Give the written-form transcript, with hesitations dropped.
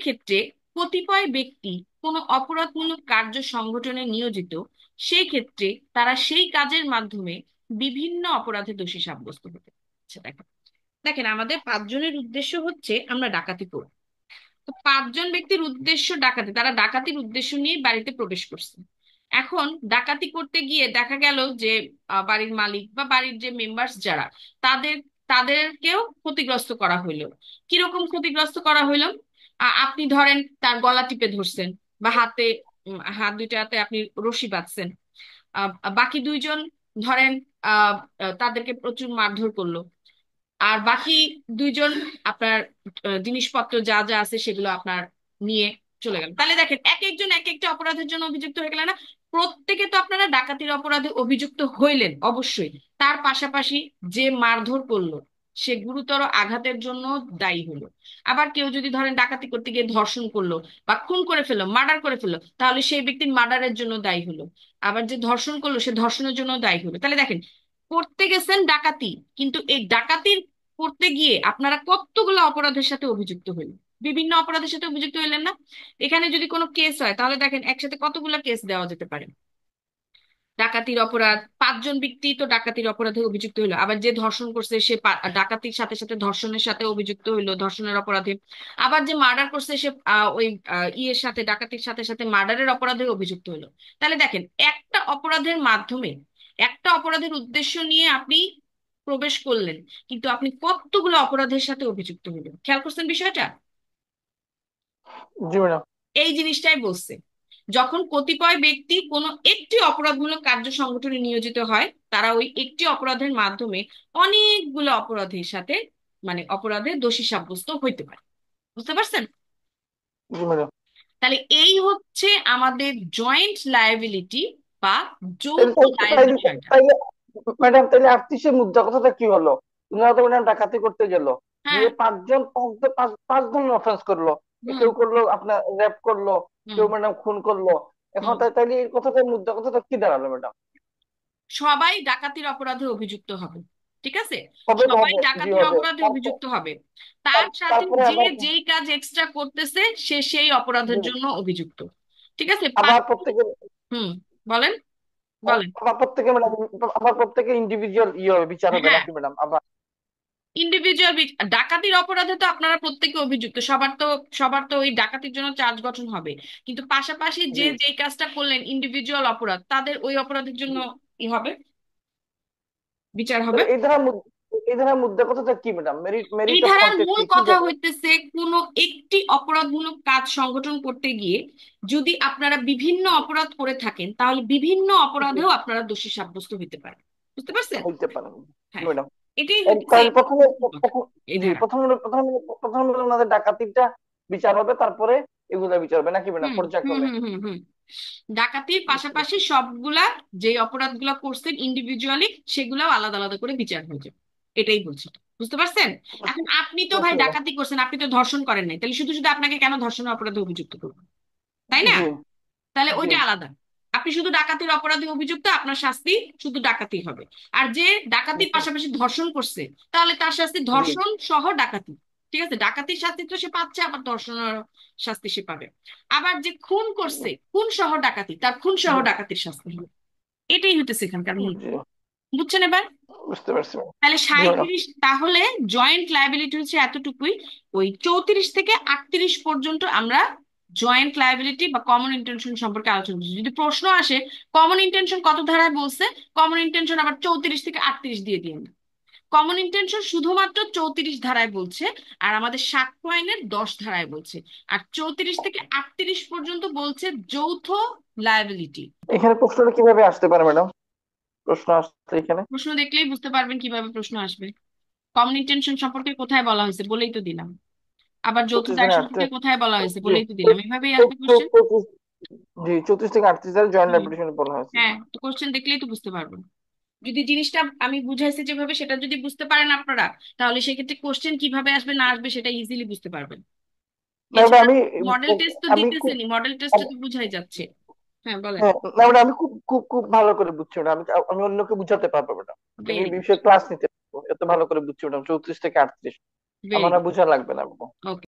ক্ষেত্রে কতিপয় ব্যক্তি কোনো অপরাধমূলক কার্য সংগঠনে নিয়োজিত, সেই ক্ষেত্রে তারা সেই কাজের মাধ্যমে বিভিন্ন অপরাধে দোষী সাব্যস্ত হতে পারছে। দেখেন, দেখেন, আমাদের পাঁচজনের উদ্দেশ্য হচ্ছে আমরা ডাকাতি করব। তো পাঁচজন ব্যক্তির উদ্দেশ্য ডাকাতি, তারা ডাকাতির উদ্দেশ্য নিয়ে বাড়িতে প্রবেশ করছে। এখন ডাকাতি করতে গিয়ে দেখা গেল যে বাড়ির মালিক বা বাড়ির যে মেম্বার্স যারা, তাদের তাদেরকেও ক্ষতিগ্রস্ত করা হইলো। কিরকম ক্ষতিগ্রস্ত করা হইলো? আপনি ধরেন তার গলা টিপে ধরছেন, বা হাতে হাত দুইটাতে আপনি রশি বাঁধছেন। আহ, বাকি দুইজন ধরেন তাদেরকে প্রচুর মারধর করলো। আর বাকি দুইজন আপনার জিনিসপত্র যা যা আছে সেগুলো আপনার নিয়ে চলে গেল। তাহলে দেখেন, এক একজন এক একটা অপরাধের জন্য অভিযুক্ত হয়ে গেল না? প্রত্যেকে তো আপনারা ডাকাতির অপরাধে অভিযুক্ত হইলেন অবশ্যই, তার পাশাপাশি যে মারধর করলো সে গুরুতর আঘাতের জন্য দায়ী হলো। আবার কেউ যদি ধরেন ডাকাতি করতে গিয়ে ধর্ষণ করলো বা খুন করে ফেললো, মার্ডার করে ফেললো, তাহলে সেই ব্যক্তির মার্ডারের জন্য দায়ী হলো। আবার যে ধর্ষণ করলো সে ধর্ষণের জন্য দায়ী হলো। তাহলে দেখেন, করতে গেছেন ডাকাতি, কিন্তু এই ডাকাতির করতে গিয়ে আপনারা কতগুলো অপরাধের সাথে অভিযুক্ত হইলেন, বিভিন্ন অপরাধের সাথে অভিযুক্ত হইলেন না? এখানে যদি কোনো কেস হয় তাহলে দেখেন একসাথে কতগুলো কেস দেওয়া যেতে পারে। ডাকাতির অপরাধ, পাঁচজন ব্যক্তি তো ডাকাতির অপরাধে অভিযুক্ত হইলো, আবার যে ধর্ষণ করছে সে ডাকাতির সাথে সাথে ধর্ষণের সাথে অভিযুক্ত হইলো, ধর্ষণের অপরাধে। আবার যে মার্ডার করছে সে ওই ইয়ের সাথে, ডাকাতির সাথে সাথে মার্ডারের অপরাধে অভিযুক্ত হইলো। তাহলে দেখেন, একটা অপরাধের মাধ্যমে, একটা অপরাধের উদ্দেশ্য নিয়ে আপনি প্রবেশ করলেন, কিন্তু আপনি কতগুলো অপরাধের সাথে অভিযুক্ত হইলেন। খেয়াল করছেন বিষয়টা? জি ম্যাডাম। এই জিনিসটাই বলছে, যখন কতিপয় ব্যক্তি কোনো একটি অপরাধমূলক কার্য সংগঠনে নিয়োজিত হয়, তারা ওই একটি অপরাধের মাধ্যমে অনেকগুলো অপরাধের সাথে, মানে অপরাধে দোষী সাব্যস্ত হইতে পারে। বুঝতে পারছেন? জি ম্যাডাম। তাহলে এই হচ্ছে আমাদের জয়েন্ট লায়াবিলিটি বা তাইলে যৌথ তাইলে দায়ের তাইলে বিষয়টা। তাইলে ম্যাডাম, তাইলে আর্টিসের মুদ্রা কথাটা কি হলো? উনারা তো ম্যাডাম ডাকাতি করতে গেল, হ্যাঁ। গিয়ে পাঁচজন পাঁচ ধরনের অফেন্স করলো। হুম। কেউ করলো আপনার রেপ করলো, হুম। কেউ ম্যাডাম খুন করলো। এখন হুম। তাইলে এই কথাটা, মুদ্রা কথাটা কি দাঁড়ালো ম্যাডাম? সবাই ডাকাতির অপরাধে অভিযুক্ত হবে। ঠিক আছে? হবে তো সবাই হবে, জি ডাকাতির হবে। অপরাধে তারপর অভিযুক্ত হবে। তার সাথে তারপরে যে আবার, যেই কাজ এক্সট্রা করতেছে সে সেই অপরাধের জি, জন্য অভিযুক্ত। ঠিক আছে? আবার প্রত্যেকে, হুম। বলেন, বলেন। আবার প্রত্যেকে ম্যাডাম, আবার প্রত্যেকে ইন্ডিভিজুয়াল ইয়ে হবে, বিচার হবে হ্যাঁ, নাকি ম্যাডাম আবার? ইন্ডিভিজুয়াল ডাকাতির অপরাধে তো আপনারা প্রত্যেকে অভিযুক্ত, সবার তো ওই ডাকাতির জন্য চার্জ গঠন হবে। কিন্তু পাশাপাশি জি যে যেই কাজটা করলেন ইন্ডিভিজুয়াল অপরাধ, তাদের ওই অপরাধের জন্য জি। ই হবে, বিচার হবে। তাহলে এই ধারার মুদ্রা কথাটা কি ম্যাডাম? মেরিট এই মেরিট অফ ধারার কন্টেন্ট মূল কি কি কথা যাবে? হইতেছে, কোনো একটি অপরাধমূলক কাজ সংগঠন করতে গিয়ে যদি আপনারা বিভিন্ন অপরাধ করে থাকেন, তাহলে বিভিন্ন জি, অপরাধেও আপনারা দোষী সাব্যস্ত হইতে পারেন। বুঝতে পারছেন? হইতে পারেন। জি হ্যাঁ, ম্যাডাম। এটাই হইতেছে কারণ প্রথমে মূল কথা, এই জি, ধারা। প্রথমে ওনাদের ডাকাতিটা বিচার হবে, তারপরে এগুলা বিচার হবে নাকি ম্যাডাম, হুম। হুম। পর্যায়ক্রমে? হুম। হুম। হুম। ডাকাতির বুঝতে পাশাপাশি পারছি। সবগুলা যে অপরাধগুলো করছেন ইন্ডিভিজুয়ালি, সেগুলাও আলাদা আলাদা করে বিচার হয়ে যাবে। এটাই বলছি। বুঝতে পারছেন? বুঝতে এখন আপনি তো পারছি ভাই ম্যাডাম। ডাকাতি করছেন, আপনি তো ধর্ষণ করেন নাই, তাহলে শুধু শুধু আপনাকে কেন ধর্ষণের অপরাধে অভিযুক্ত করবো? তাই না? জি তাহলে জি ওইটা আলাদা। আপনি শুধু ডাকাতির অপরাধে অভিযুক্ত, আপনার শাস্তি শুধু ডাকাতি হবে। আর যে ডাকাতির বুঝতে পাশাপাশি ধর্ষণ করছে, তাহলে তার শাস্তি জি ধর্ষণ সহ ডাকাতি। ঠিক আছে? ডাকাতির শাস্তি তো সে পাচ্ছে, আবার ধর্ষণের শাস্তি সে পাবে। আবার যে খুন করছে, খুন সহ ডাকাতি, তার খুন সহ জি ডাকাতির শাস্তি হবে। এটাই হইতেছে এখানকার মূল। জি। বুঝছেন এবার? বুঝতে পারছি ম্যাডাম। তাহলে জি ম্যাডাম। 37, তাহলে জয়েন্ট লায়াবিলিটি হচ্ছে এতটুকুই। ওই 34 থেকে 38 পর্যন্ত আমরা জয়েন্ট লায়াবিলিটি বা কমন ইন্টেনশন সম্পর্কে আলোচনা করছি। যদি প্রশ্ন আসে কমন ইন্টেনশন কত ধারায় বলছে, কমন ইন্টেনশন আবার 34 থেকে 38 দিয়ে দিন। কমন ইন্টেনশন শুধুমাত্র 34 ধারায় বলছে, আর আমাদের সাক্ষ্য আইনের 10 ধারায় বলছে। আর 34 থেকে 38 পর্যন্ত বলছে যৌথ লায়াবিলিটি। এখানে প্রশ্নটা কিভাবে আসতে পারে ম্যাডাম? প্রশ্ন আসছে এখানে প্রশ্ন দেখলেই বুঝতে পারবেন কিভাবে প্রশ্ন আসবে। কমন ইন্টেনশন সম্পর্কে কোথায় বলা হয়েছে বলেই তো দিলাম। আবার যৌথ 34 দায় থেকে সম্পর্কে 38। কোথায় বলা হয়েছে জি বলেই তো দিলাম। এভাবেই আসবে কোশ্চেন। 34, জি 34 থেকে 38 দ্বারা জয়েন্ট হুম। ল্যাপিটেশন বলা হয়েছে। হ্যাঁ, তো কোশ্চেন দেখলেই তো বুঝতে পারবেন। যদি জিনিসটা আমি বুঝাইছি যেভাবে সেটা যদি বুঝতে পারেন আপনারা, তাহলে সেক্ষেত্রে কোশ্চেন কিভাবে আসবে না আসবে সেটা ইজিলি বুঝতে পারবেন। না ওটা এছাড়া আমি মডেল টেস্ট তো আমি খুব দিতেছেনই, মডেল টেস্টে তো বুঝাই যাচ্ছে। হ্যাঁ, বলেন। হ্যাঁ, না ওটা আমি খুব খুব খুব ভালো করে বুঝছি ওটা। আমি অন্যকে বুঝাতে পারবো ম্যাডাম। আমি ভেরি এই গুড। বিষয়ে ক্লাস নিতে পারবো, এত ভালো করে বুঝছি ম্যাডাম। 34 থেকে 38 আমার ভেরি আর বুঝা লাগবে না। গুড।